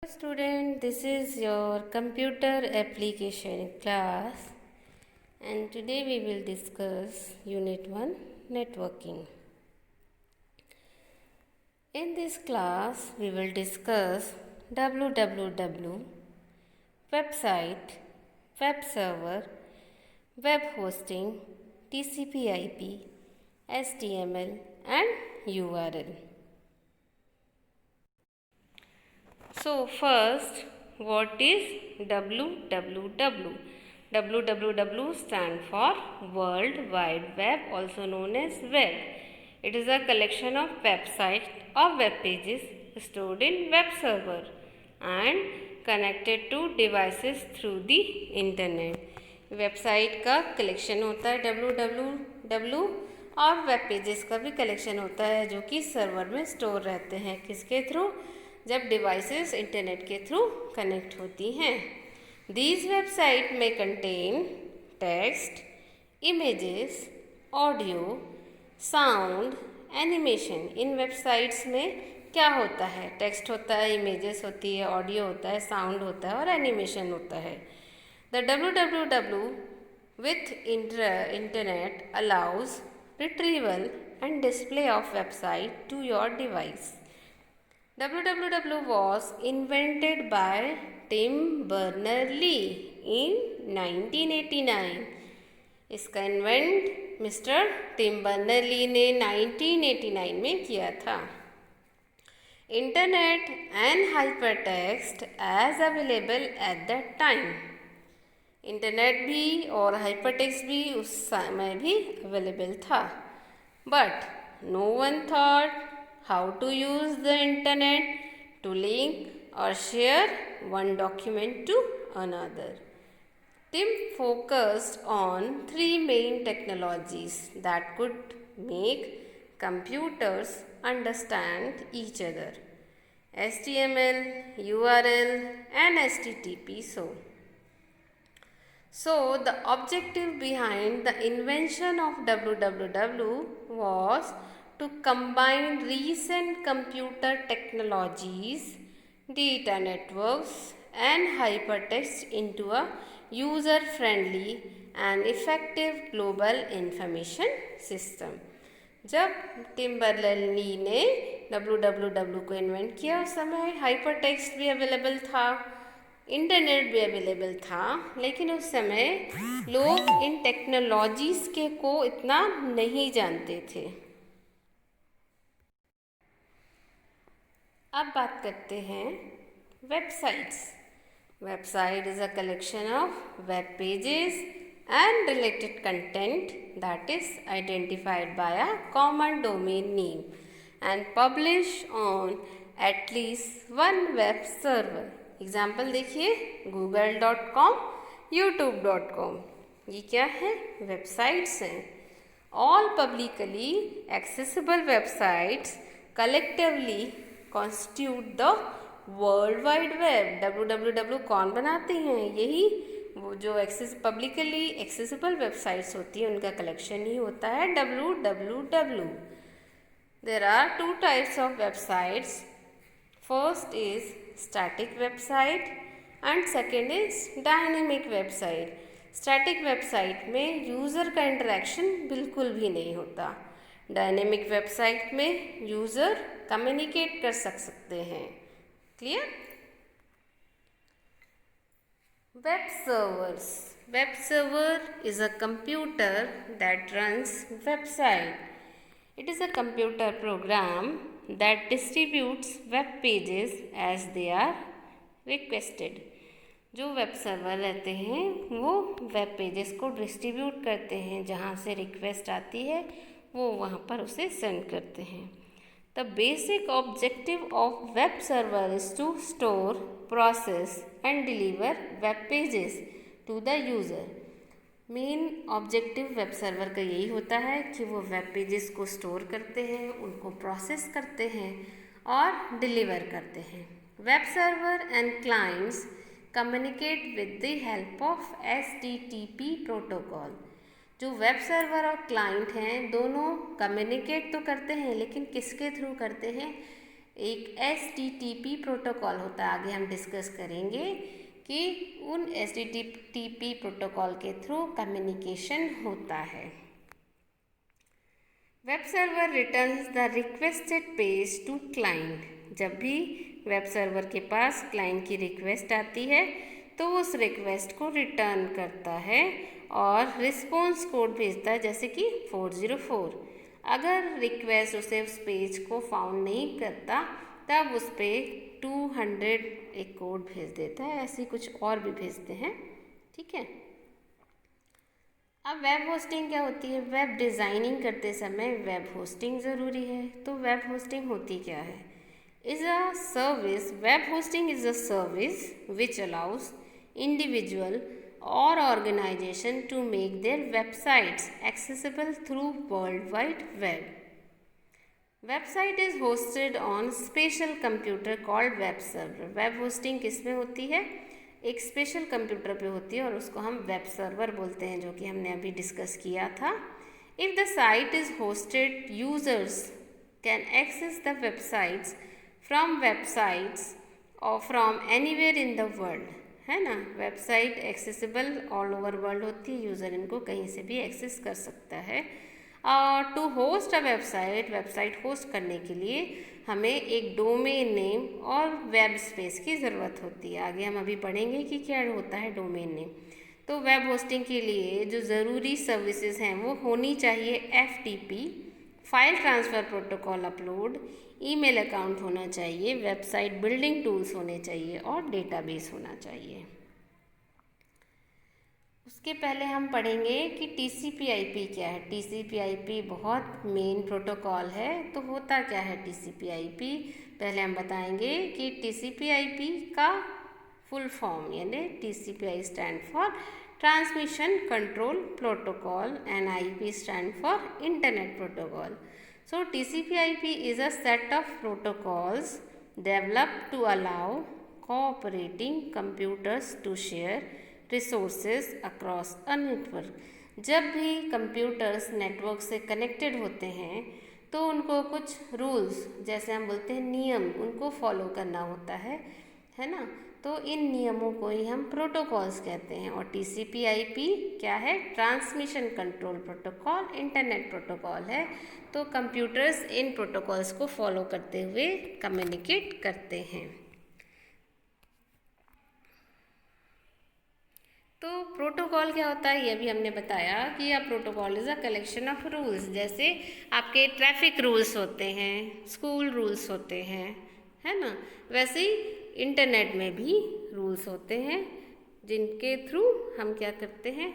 Student, this is your computer application class, and today we will discuss unit 1 networking. In this class we will discuss www, website, web server, web hosting, TCP/IP, HTML and URL. So first, what is www? www stands for World Wide Web, also known as web. It is a collection of websites or web pages stored in web server and connected to devices through the internet. Website का collection होता है www और web pages का भी collection होता है जो कि सर्वर में स्टोर रहते हैं किसके थ्रू, जब डिवाइसेस इंटरनेट के थ्रू कनेक्ट होती हैं. दीज वेबसाइट में content text, images, audio, sound, animation. इन वेबसाइट्स में क्या होता है? टेक्स्ट होता है, इमेजेस होती है, ऑडियो होता है, साउंड होता है और एनिमेशन होता है. The www with internet allows retrieval and display of website to your device. www was invented by Tim Berners-Lee in 1989. इसका इन्वेंट मिस्टर टिम बर्नर-ली ने 1989 में किया था. Internet and hypertext as available at that time. Internet भी और hypertext भी उस समय भी अवेलेबल था. But no one thought how to use the internet to link or share one document to another. Tim focused on three main technologies that could make computers understand each other: HTML, URL and HTTP. So the objective behind the invention of www was to combine recent computer technologies, data networks and hypertext into a user-friendly and effective global information system. जब Tim बर्नर-ली ने www को invent किया उस समय hypertext भी available था, internet भी available था, लेकिन उस समय लोग इन टेक्नोलॉजीज़ के को इतना नहीं जानते थे. अब बात करते हैं websites. Website is a collection of web pages and related content that is identified by a common domain name and publish on at least one web server. Example देखिए, google.com, youtube.com. ये क्या है? वेबसाइट्स हैं. All publicly accessible websites collectively constitute the world wide web. www कौन बनाते हैं? यही वो जो पब्लिकली एक्सेसिबल वेबसाइट्स होती हैं उनका कलेक्शन ही होता है www. There are two types of websites. First is static website and second is dynamic website. Static website में यूज़र का इंटरेक्शन बिल्कुल भी नहीं होता. डायनेमिक वेबसाइट में यूज़र कम्युनिकेट कर सकते हैं. Clear? Web servers. Web server is a computer that runs website. It is a computer program that distributes web pages as they are requested. जो वेब सर्वर रहते हैं वो वेब पेजेस को distribute करते हैं, जहाँ से रिक्वेस्ट आती है वो वहाँ पर उसे सेंड करते हैं. The basic objective of web server is to store, process and deliver web pages to the user. Main objective web server का यही होता है कि वो वेब पेजेस को स्टोर करते हैं, उनको प्रोसेस करते हैं और डिलीवर करते हैं. Web server and clients communicate with the help of HTTP protocol. जो वेब सर्वर और क्लाइंट हैं दोनों कम्युनिकेट तो करते हैं, लेकिन किसके थ्रू करते हैं? एक HTTP प्रोटोकॉल होता है। आगे हम डिस्कस करेंगे कि उन HTTP प्रोटोकॉल के थ्रू कम्युनिकेशन होता है। Web server returns the requested page to client. जब भी वेब सर्वर के पास क्लाइंट की रिक्वेस्ट आती है तो उस रिक्वेस्ट को रिटर्न करता है और रिस्पॉन्स कोड भेजता है, जैसे कि 404। अगर रिक्वेस्ट उसे उस पेज को फाउंड नहीं करता तब उस पर 200 एक कोड भेज देता है। ऐसे कुछ और भी भेजते हैं, ठीक है। अब वेब होस्टिंग क्या होती है? वेब डिज़ाइनिंग करते समय वेब होस्टिंग ज़रूरी है। तो वेब होस्टिंग होती क्या है? Is a service. Web hosting is a service which allows individual or organization to make their websites accessible through World Wide Web. Website is hosted on special computer called web server. Web hosting किस में होती है? एक special computer पे होती है और उसको हम वेब सर्वर बोलते हैं, जो कि हमने अभी डिस्कस किया था। If the site is hosted, users can access the websites और from anywhere in the world, है ना। Website accessible all over world होती है, यूज़र इनको कहीं से भी एक्सेस कर सकता है। To host a website host करने के लिए हमें एक डोमेन नेम और वेब स्पेस की ज़रूरत होती है। आगे हम अभी पढ़ेंगे कि क्या होता है डोमेन नेम। तो वेब होस्टिंग के लिए जो ज़रूरी सर्विसेज हैं वो होनी चाहिए FTP, file transfer protocol upload, email account होना चाहिए, वेबसाइट बिल्डिंग टूल्स होने चाहिए और डेटाबेस होना चाहिए। उसके पहले हम पढ़ेंगे कि TCP/IP क्या है। TCP/IP बहुत मेन प्रोटोकॉल है। तो होता क्या है TCP/IP? पहले हम बताएंगे कि TCP/IP का फुल फॉर्म, यानी TCP/IP stand for transmission control protocol and IP stand for internet protocol. So TCP/IP is a set of protocols developed to allow cooperating computers to share resources across a network. जब भी computers network से connected होते हैं तो उनको कुछ rules, जैसे हम बोलते हैं नियम, उनको फॉलो करना होता है ना। तो इन नियमों को ही हम प्रोटोकॉल्स कहते हैं। और TCP/IP क्या है? Transmission control protocol, internet protocol है। तो कंप्यूटर्स इन प्रोटोकॉल्स को फॉलो करते हुए कम्युनिकेट करते हैं। तो प्रोटोकॉल क्या होता है ये भी हमने बताया कि a protocol is a collection of rules. जैसे आपके ट्रैफिक रूल्स होते हैं, स्कूल रूल्स होते हैं, है ना। वैसे ही इंटरनेट में भी रूल्स होते हैं जिनके थ्रू हम क्या करते हैं?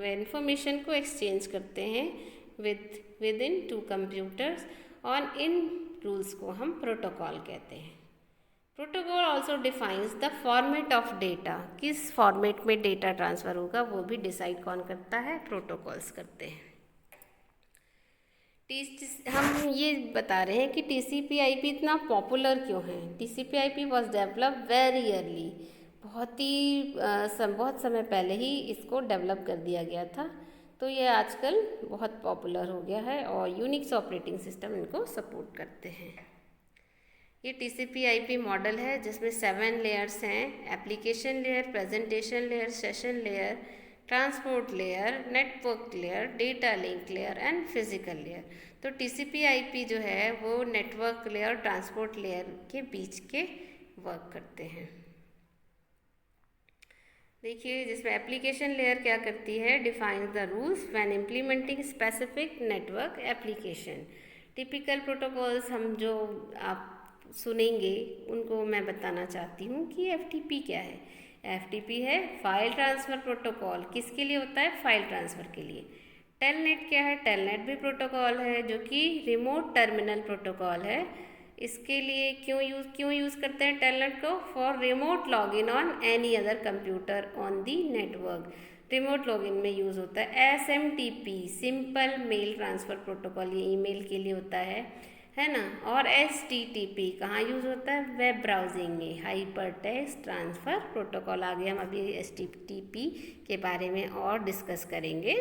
इंफॉर्मेशन को एक्सचेंज करते हैं विद इन टू कंप्यूटर्स, और इन रूल्स को हम प्रोटोकॉल कहते हैं। Protocol also defines the format of data. किस फॉर्मेट में डेटा ट्रांसफ़र होगा वो भी डिसाइड कौन करता है? प्रोटोकॉल्स करते हैं। हम ये बता रहे हैं कि TCP/IP इतना पॉपुलर क्यों है। TCP/IP was develop very early. बहुत समय पहले ही इसको डेवलप कर दिया गया था। तो ये आजकल बहुत पॉपुलर हो गया है और यूनिक्स ऑपरेटिंग सिस्टम इनको सपोर्ट करते हैं। ये TCP/IP मॉडल है जिसमें 7 लेयर्स हैं: application layer, presentation layer, session layer, transport layer, network layer, data link layer and physical layer. तो TCP/IP जो है वो नेटवर्क लेयर, ट्रांसपोर्ट लेयर के बीच के वर्क करते हैं। देखिए, जिसमें एप्लीकेशन लेयर क्या करती है? Defines the rules when implementing specific network application. Typical protocols हम जो आप सुनेंगे उनको मैं बताना चाहती हूँ कि FTP क्या है। FTP है फाइल ट्रांसफ़र प्रोटोकॉल। किसके लिए होता है? फाइल ट्रांसफ़र के लिए। टेलनेट क्या है? टेलनेट भी प्रोटोकॉल है जो कि रिमोट टर्मिनल प्रोटोकॉल है। इसके लिए क्यों यूज़ करते हैं टेलनेट को? For remote login on any other computer on the network. Remote login में यूज़ होता है। SMTP simple mail transfer protocol, ये ईमेल के लिए होता है ना। और HTTP कहाँ यूज़ होता है? वेब ब्राउजिंग में, हाइपर टेक्स्ट ट्रांसफ़र प्रोटोकॉल। आगे हम अभी HTTP के बारे में और डिस्कस करेंगे।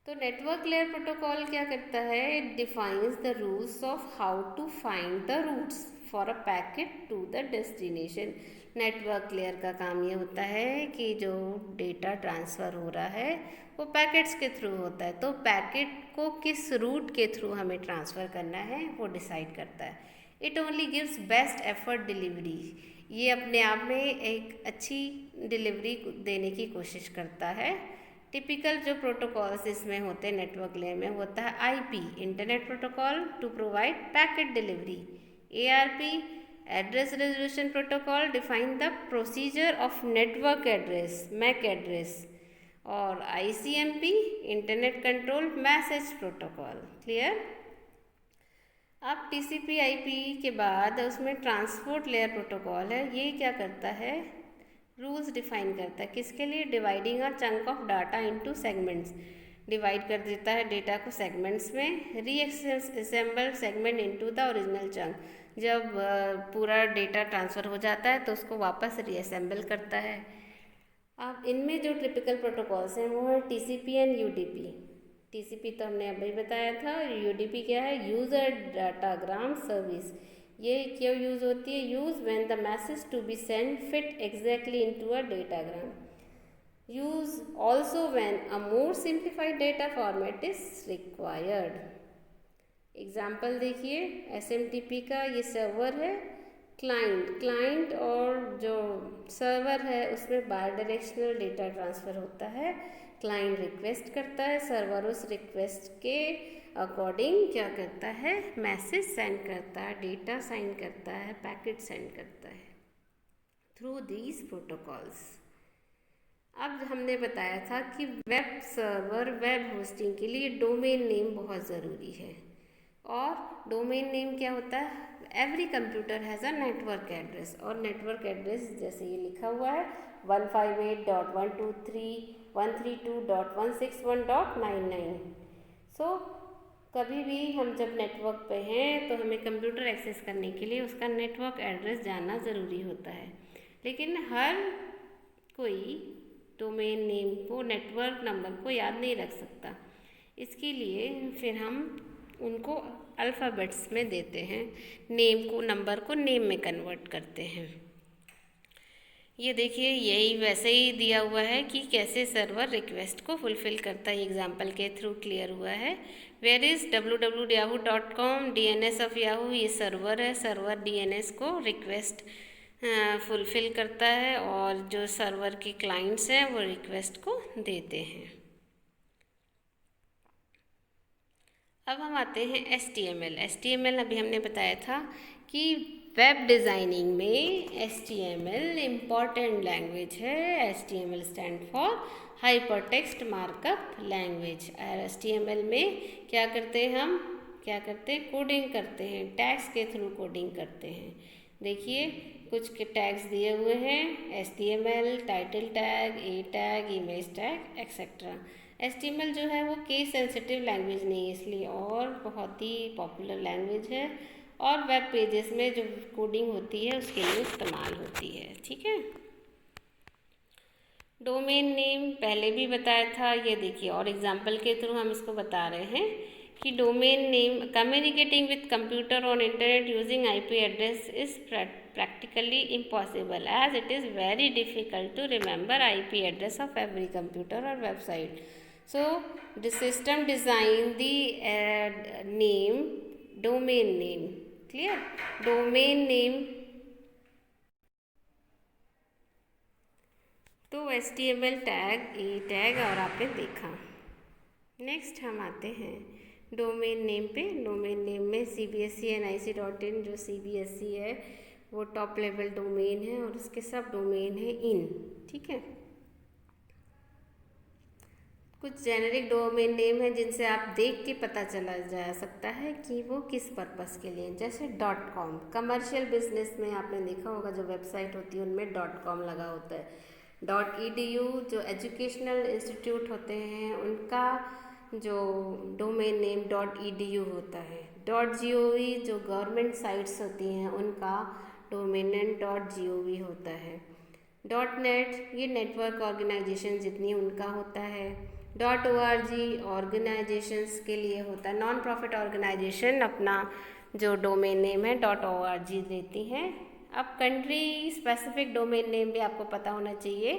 तो नेटवर्क लेयर प्रोटोकॉल क्या करता है? It defines the rules of how to find the routes for a packet to the destination. Network layer का काम ये होता है कि जो डेटा ट्रांसफ़र हो रहा है वो पैकेट्स के थ्रू होता है, तो पैकेट को किस रूट के थ्रू हमें ट्रांसफ़र करना है वो डिसाइड करता है। It only gives best effort delivery. ये अपने आप में एक अच्छी डिलीवरी देने की कोशिश करता है। टिपिकल जो प्रोटोकॉल्स इसमें होते हैं नेटवर्क लेयर में होता है IP, internet protocol to provide packet delivery. ARP, address resolution protocol, define the procedure of network address, MAC address. और ICMP, internet control message protocol. Clear? अब टीसीपी आईपी के बाद उसमें ट्रांसपोर्ट लेयर प्रोटोकॉल है। ये क्या करता है? रूल्स डिफाइन करता है किसके लिए? Dividing a chunk of data into segments. Divide कर देता है डेटा को सेगमेंट्स में। Reassemble segment into the original chunk. जब पूरा डेटा ट्रांसफ़र हो जाता है तो उसको वापस रीअसेंबल करता है। अब इनमें जो टिपिकल प्रोटोकॉल्स हैं वो है टीसीपी एंड यूडीपी। टीसीपी तो हमने अभी बताया था। यूडीपी क्या है? User datagram service. ये क्यों यूज़ होती है? Use when the message to be send fit exactly into a datagram. Use also when a more simplified data format is required. Example देखिए, एसएमटीपी का ये सर्वर है, क्लाइंट और जो सर्वर है उसमें बायडायरेक्शनल डेटा ट्रांसफ़र होता है। क्लाइंट रिक्वेस्ट करता है, सर्वर उस रिक्वेस्ट के अकॉर्डिंग क्या करता है? मैसेज सेंड करता है, डेटा सेंड करता है, पैकेट सेंड करता है थ्रू दीज प्रोटोकॉल्स। अब हमने बताया था कि वेब सर्वर, वेब होस्टिंग के लिए डोमेन नेम बहुत ज़रूरी है। और डोमेन नेम क्या होता है? Every computer has a network address, और नेटवर्क एड्रेस जैसे ये लिखा हुआ है 158.123.132.161.99। सो कभी भी हम जब नेटवर्क पे हैं तो हमें कंप्यूटर एक्सेस करने के लिए उसका नेटवर्क एड्रेस जानना ज़रूरी होता है। लेकिन हर कोई डोमेन नेम को, नेटवर्क नंबर को याद नहीं रख सकता। इसके लिए फिर हम उनको अल्फ़ाबेट्स में देते हैं, नेम को, नंबर को नेम में कन्वर्ट करते हैं। ये देखिए, यही वैसे ही दिया हुआ है कि कैसे सर्वर रिक्वेस्ट को फुलफ़िल करता है। एग्जाम्पल के थ्रू क्लियर हुआ है। Where is www.yahoo.com, DNS of Yahoo, ये सर्वर है। सर्वर DNS को रिक्वेस्ट फुलफ़िल करता है और जो सर्वर के क्लाइंट्स हैं वो रिक्वेस्ट को देते हैं। अब हम आते हैं HTML। HTML अभी हमने बताया था कि वेब डिज़ाइनिंग में HTML इम्पॉर्टेंट लैंग्वेज है। HTML stand for hypertext markup language. और HTML में क्या करते हैं हम? क्या करते हैं? कोडिंग करते हैं, टैग्स के थ्रू कोडिंग करते हैं। देखिए, कुछ के टैग्स दिए हुए हैं, HTML, title tag, A tag, image tag, etcetera. HTML जो है वो केस सेंसिटिव लैंग्वेज नहीं है इसलिए, और बहुत ही पॉपुलर लैंग्वेज है और वेब पेजेस में जो कोडिंग होती है उसके लिए इस्तेमाल होती है। ठीक है। डोमेन नेम पहले भी बताया था, ये देखिए, और एग्जांपल के थ्रू हम इसको बता रहे हैं कि domain name communicating with computer on internet using IP address is practically impossible as it is very difficult to remember IP address of every computer or website. So the system design the name, domain name. Clear? Domain name. तो HTML tag, A tag और आपने देखा। Next हम आते हैं domain name पे। Domain name में CBSE NIC.in जो CBSE है वो टॉप लेवल डोमेन है और उसके सब डोमेन है इन। ठीक है। कुछ जेनेरिक डोमेन नेम है जिनसे आप देख के पता चला जा सकता है कि वो किस पर्पस के लिए। जैसे .com, कमर्शियल बिजनेस में आपने देखा होगा जो वेबसाइट होती है उनमें .com लगा होता है। .edu जो एजुकेशनल इंस्टीट्यूट होते हैं उनका जो डोमेन नेम .edu होता है। .gov जो गवर्नमेंट साइट्स होती हैं उनका डोमेन नेम .gov होता है। .net ये नेटवर्क ऑर्गेनाइजेशन जितनी उनका होता है। .org ऑर्गेनाइजेशंस के लिए होता है, नॉन प्रॉफिट ऑर्गेनाइजेशन अपना जो डोमेन नेम है .org देती हैं। अब कंट्री स्पेसिफिक डोमेन नेम भी आपको पता होना चाहिए।